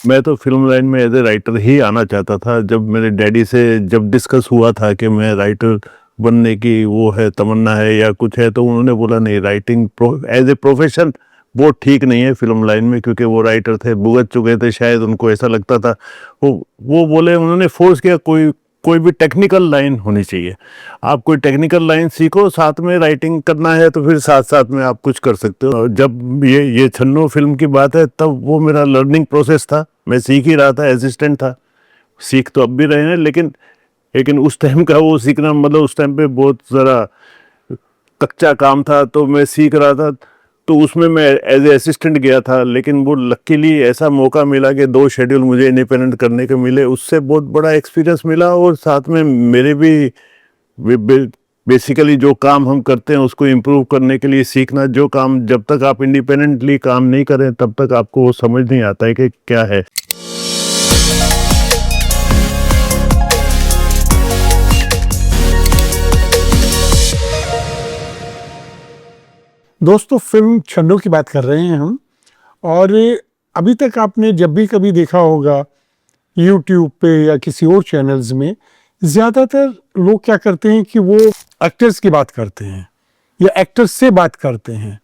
मैं तो film line में एज ए राइटर ही आना चाहता था। जब मेरे डैडी से जब डिस्कस हुआ था कि मैं राइटर बनने की वो है तमन्ना है या कुछ है, तो उन्होंने बोला नहीं, राइटिंग एज ए प्रोफेशन वो ठीक नहीं है फिल्म लाइन में, क्योंकि वो राइटर थे, भुगत चुके थे, शायद उनको ऐसा लगता था। वो बोले, उन्होंने फोर्स किया कोई कोई भी टेक्निकल लाइन होनी चाहिए। आप कोई टेक्निकल लाइन सीखो, साथ में राइटिंग करना है तो फिर साथ साथ में आप कुछ कर सकते हो। जब ये छन्नो फिल्म की बात है, तब वो मेरा लर्निंग प्रोसेस था। मैं सीख ही रहा था, असिस्टेंट था। सीख तो अब भी रहे हैं, लेकिन लेकिन उस टाइम का वो सीखना, मतलब उस टाइम पे बहुत ज़रा कच्चा काम था, तो मैं सीख रहा था। तो उसमें मैं एज ए असिस्टेंट गया था, लेकिन वो लकीली ऐसा मौका मिला कि 2 शेड्यूल मुझे इंडिपेंडेंट करने के मिले। उससे बहुत बड़ा एक्सपीरियंस मिला, और साथ में मेरे भी बेसिकली जो काम हम करते हैं उसको इम्प्रूव करने के लिए सीखना। जो काम जब तक आप इंडिपेंडेंटली काम नहीं करें, तब तक आपको वो समझ नहीं आता है कि क्या है। दोस्तों, फिल्म छन्नो की बात कर रहे हैं हम। और अभी तक आपने जब भी कभी देखा होगा YouTube पे या किसी और चैनल्स में, ज़्यादातर लोग क्या करते हैं कि वो एक्टर्स की बात करते हैं या एक्टर्स से बात करते हैं।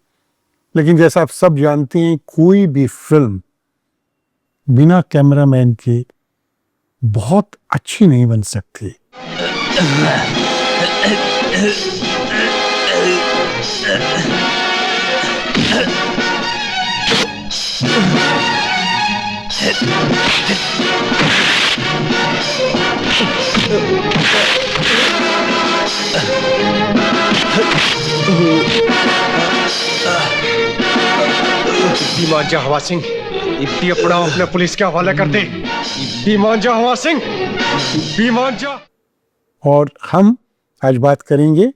लेकिन जैसा आप सब जानते हैं, कोई भी फिल्म बिना कैमरामैन के बहुत अच्छी नहीं बन सकती। मान जा हवा सिंह, इब्बी अपना अपने पुलिस के हवाले कर दे। इब्बी मान जा हवा सिंह, इब्बी मान जा। और हम आज बात करेंगे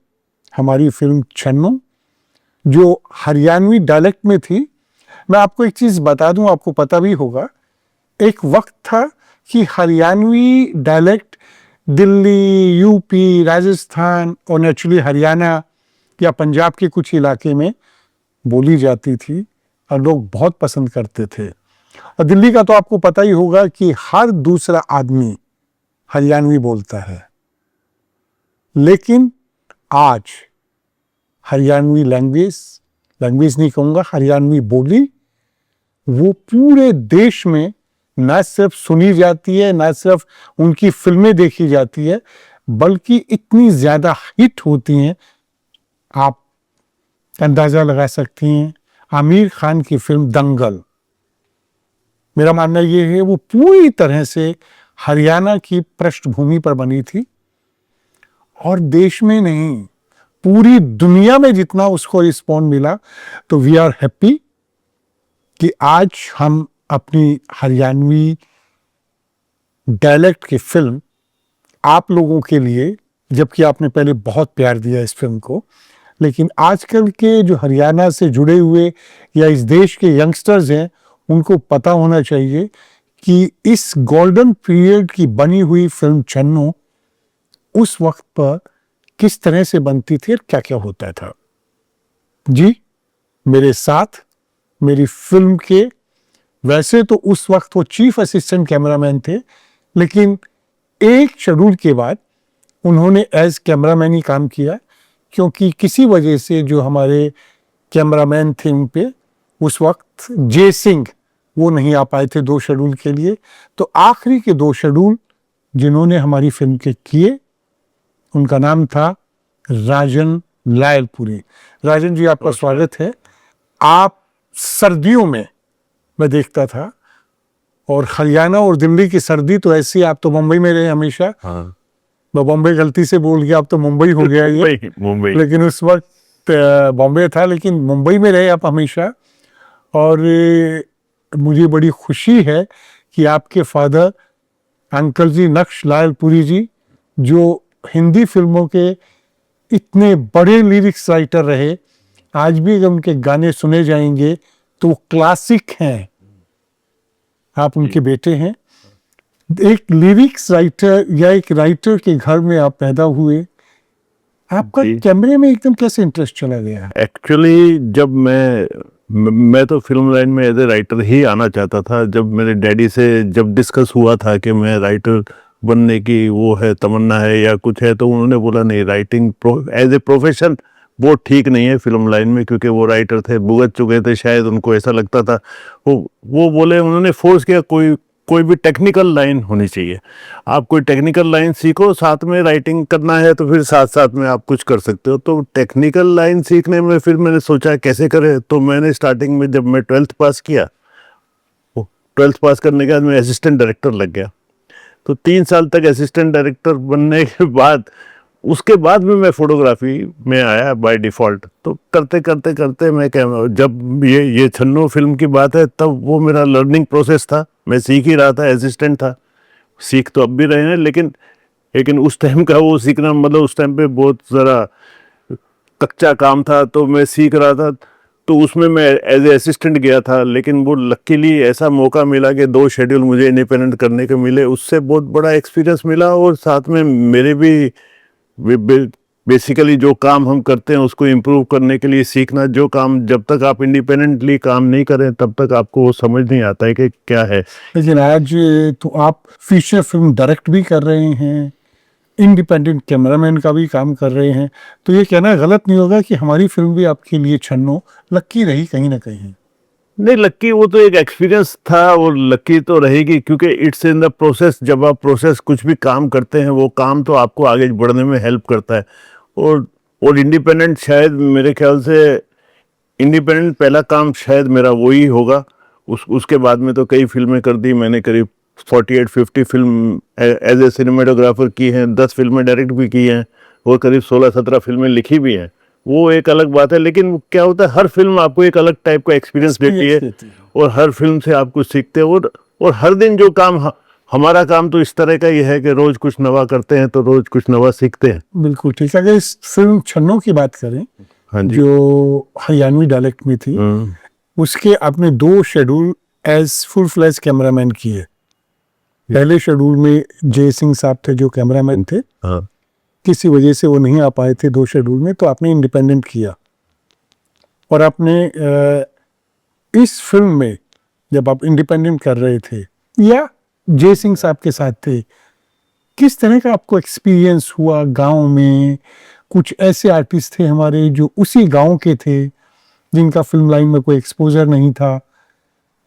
हमारी फिल्म छन्नो, जो हरियाणवी डायलेक्ट में थी। मैं आपको एक चीज़ बता दूं, आपको पता भी होगा, एक वक्त था कि हरियाणवी डायलेक्ट दिल्ली, यूपी, राजस्थान और नेचुरली हरियाणा या पंजाब के कुछ इलाके में बोली जाती थी और लोग बहुत पसंद करते थे। और दिल्ली का तो आपको पता ही होगा कि हर दूसरा आदमी हरियाणवी बोलता है। लेकिन आज हरियाणवी लैंग्वेज नहीं कहूँगा, हरियाणवी बोली वो पूरे देश में न सिर्फ सुनी जाती है, न सिर्फ उनकी फिल्में देखी जाती है, बल्कि इतनी ज़्यादा हिट होती हैं, आप अंदाज़ा लगा सकती हैं। आमिर खान की फिल्म दंगल, मेरा मानना ये है वो पूरी तरह से हरियाणा की पृष्ठभूमि पर बनी थी। और देश में नहीं, पूरी दुनिया में जितना उसको रिस्पॉन्ड मिला, तो वी आर हैप्पी कि आज हम अपनी हरियाणवी डायलेक्ट की फिल्म आप लोगों के लिए, जबकि आपने पहले बहुत प्यार दिया इस फिल्म को, लेकिन आजकल के जो हरियाणा से जुड़े हुए या इस देश के यंगस्टर्स हैं, उनको पता होना चाहिए कि इस गोल्डन पीरियड की बनी हुई फिल्म छन्नो उस वक्त पर किस तरह से बनती थी और क्या क्या होता था। जी, मेरे साथ मेरी फिल्म के, वैसे तो उस वक्त वो चीफ असिस्टेंट कैमरामैन थे, लेकिन एक शेड्यूल के बाद उन्होंने एज कैमरामैन ही काम किया, क्योंकि किसी वजह से जो हमारे कैमरामैन थे उन पे उस वक्त जय सिंह वो नहीं आ पाए थे 2 शेड्यूल के लिए। तो आखिरी के 2 शेड्यूल जिन्होंने हमारी फिल्म के किए, उनका नाम था राजन लायलपुरी। राजन जी, आपका स्वागत है। आप सर्दियों में मैं देखता था, और हरियाणा और दिल्ली की सर्दी तो ऐसी, आप तो मुंबई में रहे हमेशा। हाँ, मैं बॉम्बे गलती से बोल गया, अब तो मुंबई हो गया ये। मुंबई। लेकिन उस वक्त बॉम्बे था, लेकिन मुंबई में रहे आप हमेशा। और मुझे बड़ी खुशी है कि आपके फादर अंकल जी नक्श लायलपुरी जी, जो हिंदी फिल्मों के इतने बड़े लिरिक्स राइटर रहे, आज भी अगर उनके गाने सुने जाएंगे तो क्लासिक हैं। आप उनके बेटे हैं। एक लिरिक्स राइटर या एक राइटर के घर में आप पैदा हुए। आपका कैमरे में एकदम कैसे इंटरेस्ट चला गया? एक्चुअली जब मैं मैं तो फिल्म लाइन में एज ए राइटर ही आना चाहता था। जब मेरे डैडी से जब डिस्कस हुआ था कि मैं राइटर बनने की वो है तमन्ना है या कुछ है, तो उन्होंने बोला नहीं, राइटिंग एज ए प्रोफेशन वो ठीक नहीं है फिल्म लाइन में, क्योंकि वो राइटर थे, भुगत चुके थे, शायद उनको ऐसा लगता था। वो बोले, उन्होंने फोर्स किया, कोई भी टेक्निकल लाइन होनी चाहिए। आप कोई टेक्निकल लाइन सीखो, साथ में राइटिंग करना है तो फिर साथ साथ में आप कुछ कर सकते हो। तो टेक्निकल लाइन सीखने में फिर मैंने सोचा कैसे करें, तो मैंने स्टार्टिंग में जब मैं 12th पास किया, 12th पास करने के बाद मैं असिस्टेंट डायरेक्टर लग गया। तो 3 साल तक असिस्टेंट डायरेक्टर बनने के बाद उसके बाद में मैं फोटोग्राफी में आया बाय डिफ़ॉल्ट। तो करते करते करते मैं जब ये छन्नो फिल्म की बात है, तब वो मेरा लर्निंग प्रोसेस था। मैं सीख ही रहा था, असिस्टेंट था, सीख तो अब भी रहे हैं, लेकिन उस टाइम का वो सीखना, मतलब उस टाइम पे बहुत ज़रा कच्चा काम था, तो मैं सीख रहा था। तो उसमें मैं एज ए असिस्टेंट गया था, लेकिन वो लकीली ऐसा मौका मिला कि 2 शेड्यूल मुझे इंडिपेंडेंट करने के मिले। उससे बहुत बड़ा एक्सपीरियंस मिला, और साथ में मेरे भी बेसिकली जो काम हम करते हैं उसको इम्प्रूव करने के लिए सीखना। जो काम जब तक आप इंडिपेंडेंटली काम नहीं करें तब तक आपको वो समझ नहीं आता है कि क्या है। लेकिन आज तो आप फीचर फिल्म डायरेक्ट भी कर रहे हैं, इंडिपेंडेंट कैमरामैन का भी काम कर रहे हैं, तो ये कहना गलत नहीं होगा कि हमारी फिल्म भी आपके लिए छन्नो लक्की रही कहीं ना कहीं। नहीं, लक्की वो तो एक एक्सपीरियंस था, और लक्की तो रहेगी, क्योंकि इट्स इन द प्रोसेस। जब आप प्रोसेस कुछ भी काम करते हैं, वो काम तो आपको आगे बढ़ने में हेल्प करता है। और इंडिपेंडेंट, शायद मेरे ख्याल से इंडिपेंडेंट पहला काम शायद मेरा वही होगा। उसके बाद में तो कई फिल्में कर दी मैंने, करीब 48-50 फिल्म एज ए सिनेमेटोग्राफर की हैं, 10 फिल्में डायरेक्ट भी की हैं, और करीब 16-17 फिल्में लिखी भी हैं। वो एक अलग बात है, लेकिन क्या होता है, हर फिल्म आपको एक अलग टाइप का एक्सपीरियंस देती है, और हर फिल्म से आप कुछ सीखते हो। और हर दिन जो काम हमारा काम तो इस तरह का ही है कि रोज कुछ नवा करते हैं, तो रोज कुछ नवा सीखते हैं। बिल्कुल ठीक है। अगर इस फिल्म छन्नो की बात करें, हाँ जी। जो हरियाणवी डायलेक्ट में थी, उसके आपने 2 schedule as full flash cameraman किए। पहले शेड्यूल में जय सिंह साहब थे जो कैमरामैन थे, हाँ, किसी वजह से वो नहीं आ पाए थे 2 शेड्यूल में, तो आपने इंडिपेंडेंट किया। और आपने इस फिल्म में जब आप इंडिपेंडेंट कर रहे थे या जय सिंह साहब के साथ थे, किस तरह का आपको एक्सपीरियंस हुआ? गांव में कुछ ऐसे आर्टिस्ट थे हमारे जो उसी गांव के थे, जिनका फिल्म लाइन में कोई एक्सपोजर नहीं था,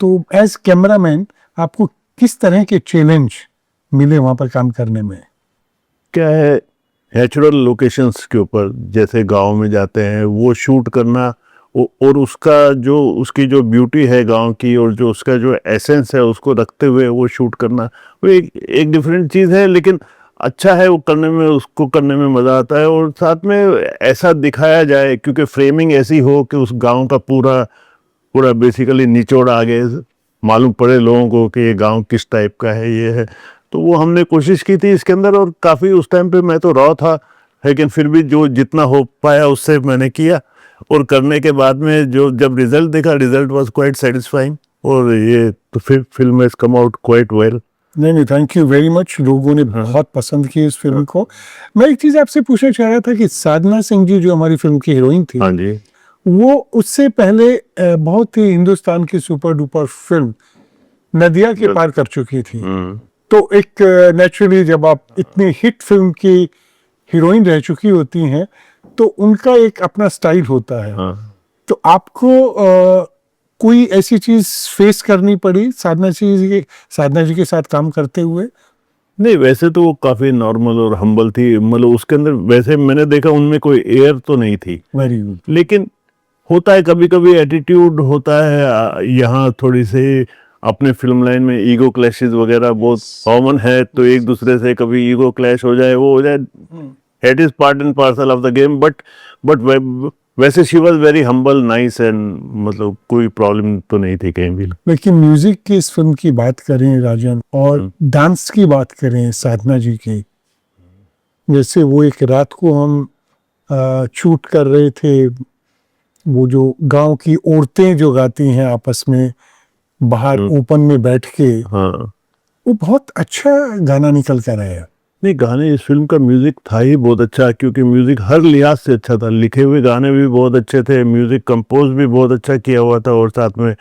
तो एज कैमरामैन आपको किस तरह के चैलेंज मिले वहां पर काम करने में? क्या है, नेचुरल लोकेशंस के ऊपर, जैसे गांव में जाते हैं, वो शूट करना, और उसकी जो ब्यूटी है गांव की, और जो उसका जो एसेंस है उसको रखते हुए वो शूट करना, वो एक डिफरेंट चीज़ है। लेकिन अच्छा है, वो करने में, उसको करने में मज़ा आता है। और साथ में ऐसा दिखाया जाए, क्योंकि फ्रेमिंग ऐसी हो कि उस गांव का पूरा बेसिकली निचोड़ आगे मालूम पड़े लोगों को कि ये गांव किस टाइप का है, ये है। तो वो हमने कोशिश की थी इसके अंदर, और काफ़ी उस टाइम पे मैं तो रॉ था, लेकिन फिर भी जो जितना हो पाया उससे मैंने किया। और करने के बाद में जब रिजल्ट देखा, रिजल्ट वाज क्वाइट सेटिस्फाइंग, और ये तो फिर film has come out quite well. नहीं, थैंक यू वेरी मच। लोगों ने बहुत पसंद की इस फिल्म को। मैं एक चीज़ आपसे पूछना चाह रहा था कि साधना सिंह जी जो हमारी फिल्म की हीरोइन थी, हाँ जी, वो उससे पहले बहुत ही हिंदुस्तान की सुपर डुपर फिल्म नदिया के पार कर चुकी थी। तो एक नेचुरली जब आप इतनी हिट फिल्म की हीरोइन रह चुकी होती हैं, तो उनका एक अपना स्टाइल होता है। हाँ। तो आपको कोई ऐसी चीज फेस करनी पड़ी साधना जी के साथ काम करते हुए? नहीं, वैसे तो वो काफ़ी नॉर्मल और हम्बल थी, मतलब उसके अंदर वैसे मैंने देखा उनमें कोई एयर तो नहीं थी। Very good. लेकिन होता है कभी कभी, एटीट्यूड होता है। यहाँ थोड़ी सी अपने फिल्म लाइन में ईगो क्लैशेस वगैरह बहुत कॉमन है, तो एक दूसरे से कभी ईगो क्लैश हो जाए, वो हो जाए, it is part and parcel of the game. But वैसे she was very humble, nice, and मतलब कोई प्रॉब्लम तो नहीं थी कहीं भी। लेकिन म्यूजिक की इस फिल्म की बात करें राजन, और डांस की बात करें साधना जी की, जैसे वो एक रात को हम शूट कर रहे थे, वो जो गांव की औरतें जो गाती हैं आपस में बाहर ओपन में बैठ के, हाँ, वो बहुत अच्छा गाना निकल कर आया। नहीं, गाने, इस फिल्म का म्यूजिक था ही बहुत अच्छा, क्योंकि म्यूजिक हर लिहाज से अच्छा था। लिखे हुए गाने भी बहुत अच्छे थे, म्यूजिक कंपोज भी बहुत अच्छा किया हुआ था, और साथ में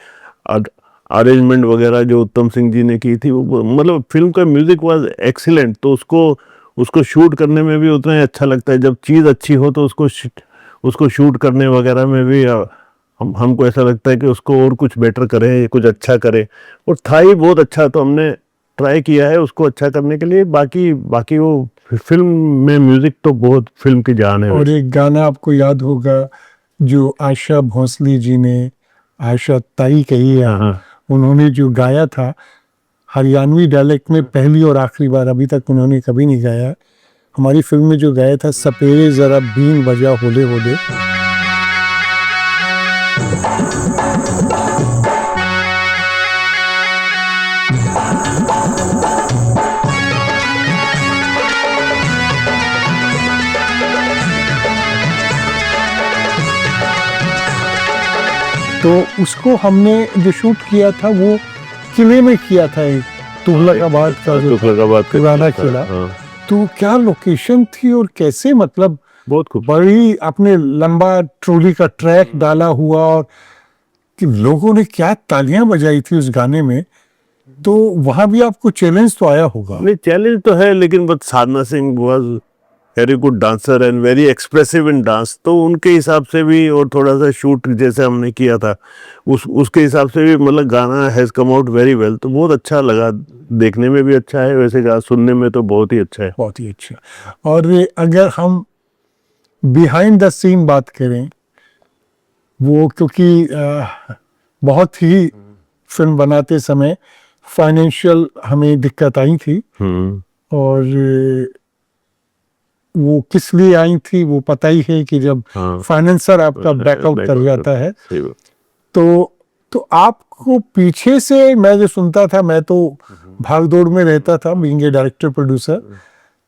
अरेंजमेंट वगैरह जो उत्तम सिंह जी ने की थी, वो मतलब फिल्म का म्यूजिक वाज एक्सीलेंट। तो उसको शूट करने में भी उतना ही अच्छा लगता है। जब चीज़ अच्छी हो तो उसको शूट करने वगैरह में भी हमको ऐसा लगता है कि उसको और कुछ बेटर करें, कुछ अच्छा करें। और था ही बहुत अच्छा, तो हमने ट्राई किया है उसको अच्छा करने के लिए। बाकी वो फिल्म में म्यूजिक तो बहुत फिल्म की जान है। और एक गाना आपको याद होगा जो आशा भोसले जी ने, आशा ताई कही है, हाँ, हाँ। उन्होंने जो गाया था हरियाणवी डायलेक्ट में, पहली और आखिरी बार, अभी तक उन्होंने कभी नहीं गाया हमारी फिल्म में, जो गाया था, सपेरे जरा बीन बजा होले होले। तो उसको हमने जो शूट किया था वो किले में किया था, एक तुगलकाबाद का जो तुगलकाबाद का पुराना था, किला। हाँ। तो क्या लोकेशन थी, और कैसे, मतलब बहुत खूब। बड़ी आपने लंबा ट्रॉली का ट्रैक डाला हुआ, और कि लोगों ने क्या तालियां बजाई थी उस गाने में। तो वहां भी आपको चैलेंज तो आया होगा। नहीं, चैलेंज तो है, लेकिन but Sadhana Singh was very good dancer and very expressive in dance. तो उनके हिसाब से भी, और थोड़ा सा शूट जैसे हमने किया था उसके हिसाब से भी, मतलब गाना has come out very well. तो बहुत अच्छा लगा, देखने में भी अच्छा है, वैसे गाना सुनने में तो बहुत ही अच्छा है। बहुत ही अच्छा। और अगर हम बिहाइंड द सीन बात करें, वो क्योंकि बहुत ही फिल्म बनाते समय फाइनेंशियल हमें दिक्कत आई थी, और वो किस लिए आई थी वो पता ही है कि जब हाँ। फाइनेंसर आपका बैकआउट कर जाता है, तो आपको पीछे से, मैं जो सुनता था, मैं तो भागदौड़ में रहता था बीइंग ए डायरेक्टर प्रोड्यूसर,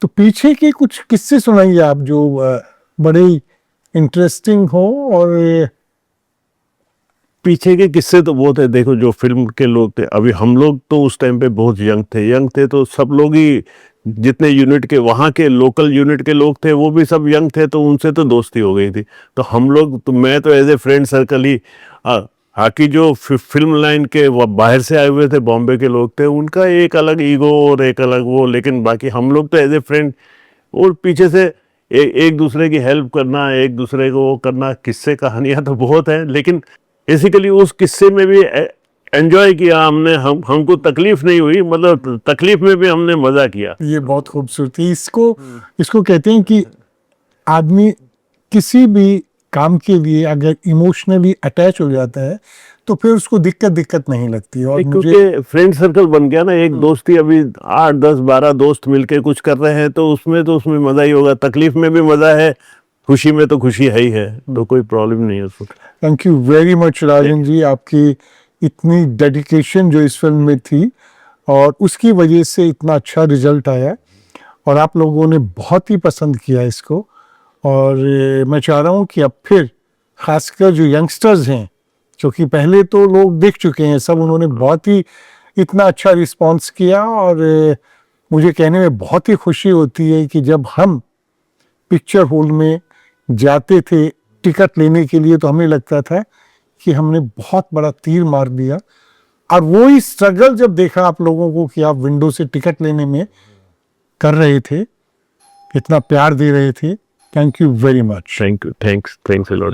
तो पीछे के कुछ किस्से सुनाइए आप जो बड़े इंटरेस्टिंग हो। और पीछे के किस्से तो बहुत है। देखो, जो फिल्म के लोग थे, अभी हम लोग तो उस टाइम पे बहुत यंग थे, तो सब लोग ही, जितने यूनिट के वहाँ के लोकल यूनिट के लोग थे, वो भी सब यंग थे, तो उनसे तो दोस्ती हो गई थी। तो हम लोग, तो मैं तो एज ए फ्रेंड सर्कल ही, हाकी जो फिल्म लाइन के बाहर से आए हुए थे, बॉम्बे के लोग थे, उनका एक अलग ईगो और एक अलग वो, लेकिन बाकी हम लोग तो एज ए फ्रेंड, और पीछे से एक दूसरे की हेल्प करना, एक दूसरे को वो करना, किस्से कहानियां तो बहुत है। लेकिन बेसिकली उस किस्से में भी एंजॉय किया हमने, हमको तकलीफ नहीं हुई, मतलब तकलीफ में भी हमने मजा किया। ये बहुत खूबसूरती, इसको कहते हैं कि आदमी किसी भी काम के लिए अगर इमोशनली अटैच हो जाता है तो फिर उसको दिक्कत नहीं लगती। और मुझे क्योंकि फ्रेंड सर्कल बन गया ना, एक दोस्ती, अभी 8 10 12 दोस्त मिलके कुछ कर रहे हैं, तो उसमें मजा ही होगा। तकलीफ में भी मजा है, खुशी में तो खुशी है ही है, तो कोई प्रॉब्लम नहीं है उसको। Thank you very much Rajan ji, आपकी इतनी डेडिकेशन जो इस फिल्म में थी, और उसकी वजह से इतना अच्छा रिजल्ट आया, और आप लोगों ने बहुत ही पसंद किया इसको। और मैं चाह रहा हूँ कि अब फिर खासकर जो यंगस्टर्स हैं, क्योंकि पहले तो लोग देख चुके हैं सब, उन्होंने बहुत ही इतना अच्छा रिस्पांस किया, और मुझे कहने में बहुत ही खुशी होती है कि जब हम पिक्चर हॉल में जाते थे टिकट लेने के लिए, तो हमें लगता था कि हमने बहुत बड़ा तीर मार दिया। और वो ही स्ट्रगल जब देखा आप लोगों को कि आप विंडो से टिकट लेने में कर रहे थे, इतना प्यार दे रहे थे, thank you very much. Thank you, thanks a lot.